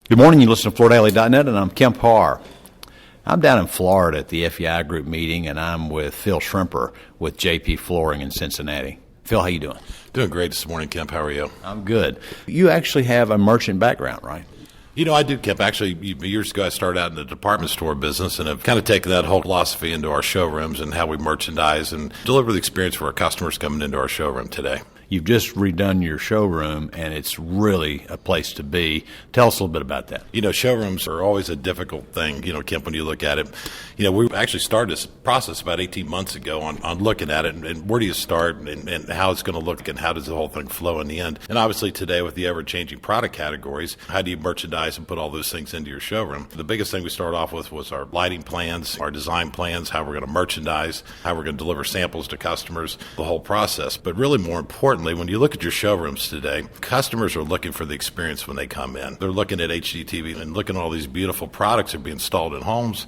Good morning. You listen to FloorDaily.net, and I'm Kemp Harr. I'm down in Florida at the FEI Group meeting, and I'm with Phil Shrimper with JP Flooring in Cincinnati. Phil, how you doing? Doing great this morning, Kemp. How are you? I'm good. You actually have a merchant background, right? You know, I do, Kemp. Actually, years ago, I started out in the department store business and have kind of taken that whole philosophy into our showrooms and how we merchandise and deliver the experience for our customers coming into our showroom today. You've just redone your showroom, and it's really a place to be. Tell us a little bit about that. You know, showrooms are always a difficult thing, Kemp, when you look at it. We actually started this process about 18 months ago on looking at it and where do you start and how it's going to look and how does the whole thing flow in the end. And obviously today with the ever-changing product categories, how do you merchandise and put all those things into your showroom? The biggest thing we started off with was our lighting plans, our design plans, how we're going to merchandise, how we're going to deliver samples to customers, the whole process. But really more importantly, when you look at your showrooms today, customers are looking for the experience when they come in. They're looking at HGTV and looking at all these beautiful products that are being installed in homes.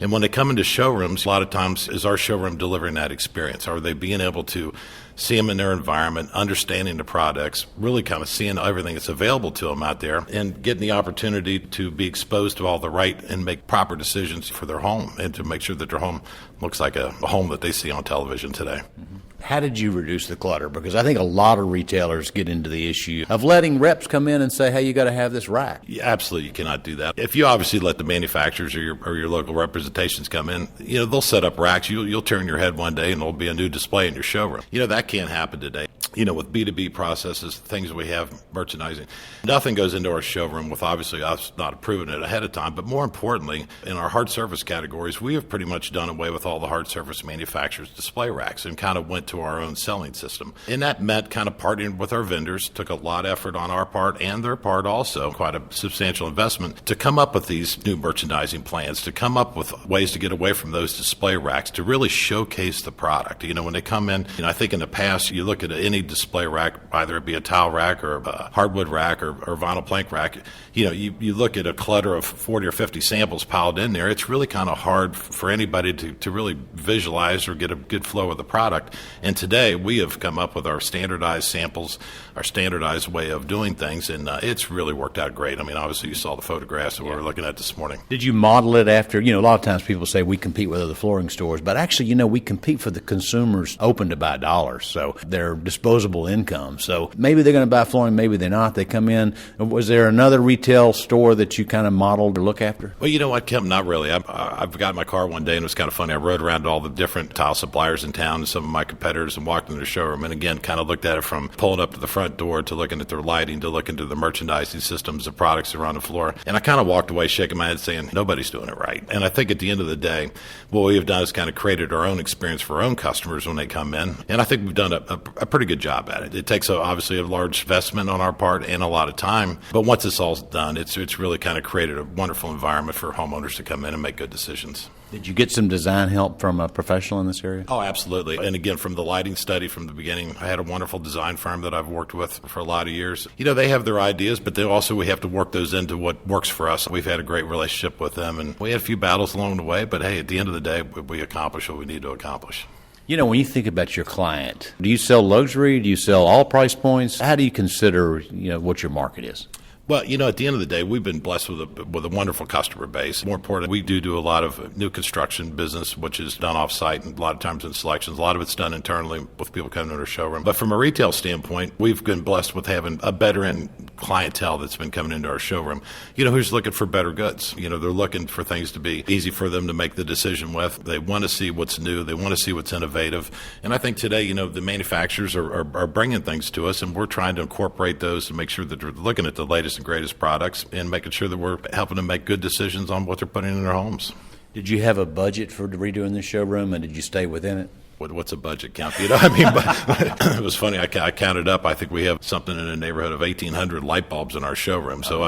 And when they come into showrooms, a lot of times is our showroom delivering that experience? Are they being able to see them in their environment, understanding the products, really kind of seeing everything that's available to them out there and getting the opportunity to be exposed to all the right and make proper decisions for their home and to make sure that their home looks like a home that they see on television today. Mm-hmm. How did you reduce the clutter? Because I think a lot of retailers get into the issue of letting reps come in and say, hey, you got to have this rack. Yeah, absolutely, you cannot do that. If you obviously let the manufacturers or your local representations come in, they'll set up racks. You'll turn your head one day and there'll be a new display in your showroom. That can't happen today. With B2B processes, things we have, merchandising, nothing goes into our showroom with obviously us not approving it ahead of time. But more importantly, in our hard surface categories, we have pretty much done away with all the hard surface manufacturers' display racks and kind of went to our own selling system. And that meant kind of partnering with our vendors, took a lot of effort on our part and their part also, quite a substantial investment, to come up with these new merchandising plans, to come up with ways to get away from those display racks, to really showcase the product. When they come in, I think in the past, you look at any display rack, either it be a tile rack or a hardwood rack or vinyl plank rack, you look at a clutter of 40 or 50 samples piled in there, it's really kind of hard for anybody to really visualize or get a good flow of the product. And today we have come up with our standardized samples, our standardized way of doing things, and it's really worked out great. Obviously you saw the photographs that we were looking at this morning. Did you model it after, a lot of times people say we compete with other flooring stores, but actually, we compete for the consumers open to buy dollars, so their disposable income. So maybe they're going to buy flooring, maybe they're not. They come in. Was there another retail store that you kind of modeled or look after? Well, you know what, Kemp, not really. I've got in my car one day, and it was kind of funny. I rode around to all the different tile suppliers in town and some of my competitors and walked into the showroom, and again, kind of looked at it from pulling up to the front door to looking at their lighting to looking to the merchandising systems, the products around the floor. And I kind of walked away shaking my head saying, nobody's doing it right. And I think at the end of the day, what we have done is kind of created our own experience for our own customers when they come in. And I think we've done a pretty good job at it. It takes obviously a large investment on our part and a lot of time. But once it's all done, it's really kind of created a wonderful environment for homeowners to come in and make good decisions. Did you get some design help from a professional in this area? Oh, absolutely. And again, from the lighting study from the beginning, I had a wonderful design firm that I've worked with for a lot of years. They have their ideas, but we have to work those into what works for us. We've had a great relationship with them, and we had a few battles along the way, but hey, at the end of the day, we accomplish what we need to accomplish. When you think about your client, do you sell luxury? Do you sell all price points? How do you consider, what your market is? Well, at the end of the day, we've been blessed with a wonderful customer base. More importantly, we do a lot of new construction business, which is done off-site and a lot of times in selections. A lot of it's done internally with people coming to our showroom. But from a retail standpoint, we've been blessed with having a veteran clientele that's been coming into our showroom, who's looking for better goods. They're looking for things to be easy for them to make the decision with. They want to see what's new. They want to see what's innovative. And I think today, the manufacturers are bringing things to us, and we're trying to incorporate those to make sure that they're looking at the latest and greatest products and making sure that we're helping them make good decisions on what they're putting in their homes. Did you have a budget for redoing the showroom, and did you stay within it? What's a budget count? It was funny. I counted up. I think we have something in the neighborhood of 1,800 light bulbs in our showroom. So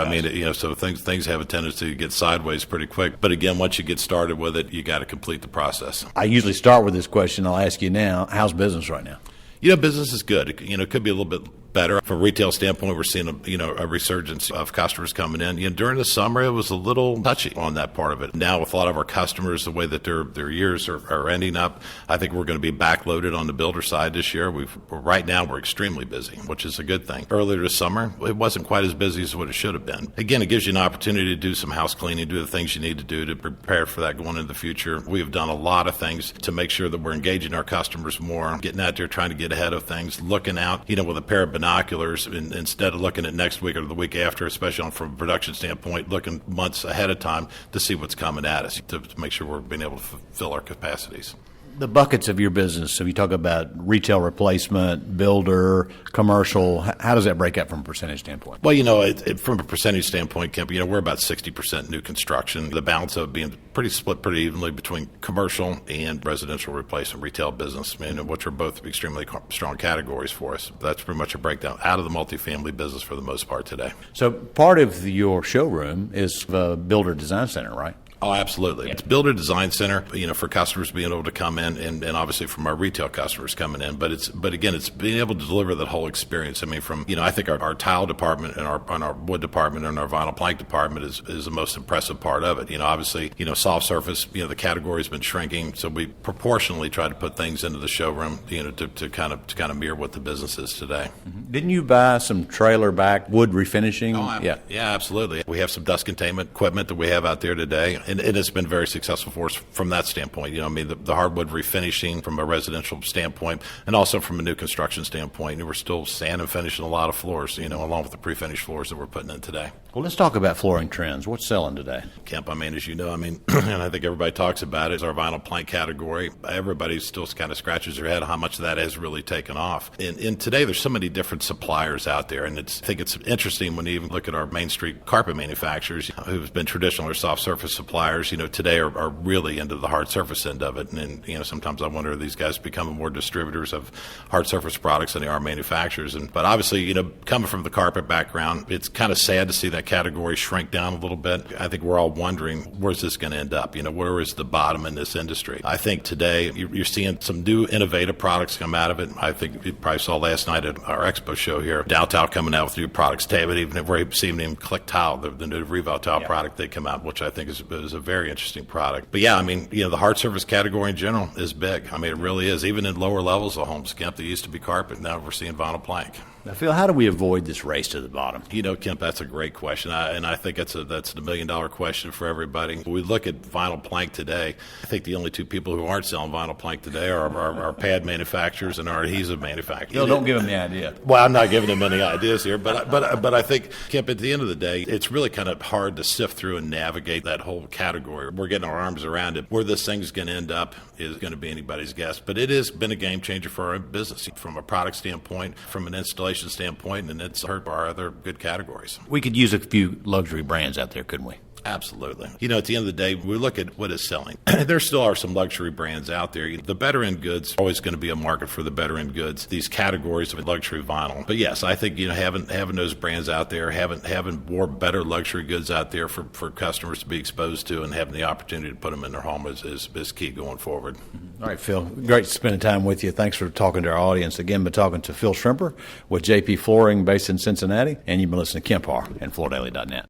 so things have a tendency to get sideways pretty quick. But again, once you get started with it, you got to complete the process. I usually start with this question. I'll ask you now: how's business right now? Business is good. It could be a little bit better. From a retail standpoint, we're seeing a resurgence of customers coming in. During the summer, it was a little touchy on that part of it. Now, with a lot of our customers, the way that their years are ending up, I think we're going to be backloaded on the builder side this year. Right now, we're extremely busy, which is a good thing. Earlier this summer, it wasn't quite as busy as what it should have been. Again, it gives you an opportunity to do some house cleaning, do the things you need to do to prepare for that going into the future. We have done a lot of things to make sure that we're engaging our customers more, getting out there, trying to get ahead of things, looking out, with a pair of binoculars instead of looking at next week or the week after, especially from a production standpoint, looking months ahead of time to see what's coming at us to make sure we're being able to fulfill our capacities. The buckets of your business, so you talk about retail replacement, builder, commercial, how does that break up from a percentage standpoint? Well, from a percentage standpoint, Kemp, we're about 60% new construction. The balance of it being split pretty evenly between commercial and residential replacement retail business, which are both extremely strong categories for us. That's pretty much a breakdown out of the multifamily business for the most part today. So part of your showroom is the Builder Design Center, right? Oh, absolutely. Yeah. It's Builder Design Center, for customers being able to come in and obviously from our retail customers coming in. But again, it's being able to deliver that whole experience. I think our tile department and our wood department and our vinyl plank department is the most impressive part of it. Obviously, soft surface, the category's been shrinking. So we proportionally try to put things into the showroom, to kind of mirror what the business is today. Mm-hmm. Didn't you buy some trailer back wood refinishing? Oh, yeah, absolutely. We have some dust containment equipment that we have out there today. And it's been very successful for us from that standpoint. The hardwood refinishing from a residential standpoint and also from a new construction standpoint. We're still sand and finishing a lot of floors, along with the pre-finished floors that we're putting in today. Well, let's talk about flooring trends. What's selling today? Kemp, as you know, and I think everybody talks about it, is our vinyl plank category. Everybody still kind of scratches their head how much that has really taken off. And today there's so many different suppliers out there, and I think it's interesting when you even look at our Main Street carpet manufacturers who've been traditional or soft surface suppliers, today are really into the hard surface end of it. And sometimes I wonder, are these guys becoming more distributors of hard surface products than they are manufacturers? But obviously, coming from the carpet background, it's kind of sad to see that category shrink down a little bit. I think we're all wondering, where's this going to end up? Where is the bottom in this industry? I think today you're seeing some new innovative products come out of it. I think you probably saw last night at our expo show here, Dow Tile coming out with new products. David, even if we're seeing Click Tile, the new Revo Tile product they come out, which I think is a very interesting product. But yeah, the hard surface category in general is big. It really is. Even in lower levels of homes, Kemp, they used to be carpet. Now we're seeing vinyl plank. Now, Phil, how do we avoid this race to the bottom? Kemp, that's a great question, and I think that's the $1 million question for everybody. When we look at vinyl plank today, I think the only two people who aren't selling vinyl plank today are our pad manufacturers and our adhesive manufacturers. Phil, don't give them the idea. Well, I'm not giving them any ideas here, but I think, Kemp, at the end of the day, it's really kind of hard to sift through and navigate that whole category. We're getting our arms around it. Where this thing's going to end up is going to be anybody's guess, but it has been a game changer for our business from a product standpoint, from an installation standpoint, and it's hurt our other good categories. We could use a few luxury brands out there, couldn't we? Absolutely. At the end of the day, we look at what is selling. There still are some luxury brands out there. The better end goods, always going to be a market for the better end goods, these categories of luxury vinyl. But yes, I think, having those brands out there, having more better luxury goods out there for customers to be exposed to and having the opportunity to put them in their home is key going forward. All right, Phil, great spending time with you. Thanks for talking to our audience. Again, been talking to Phil Shrimper with JP Flooring based in Cincinnati, and you've been listening to Kemp Harr and FloorDaily.net.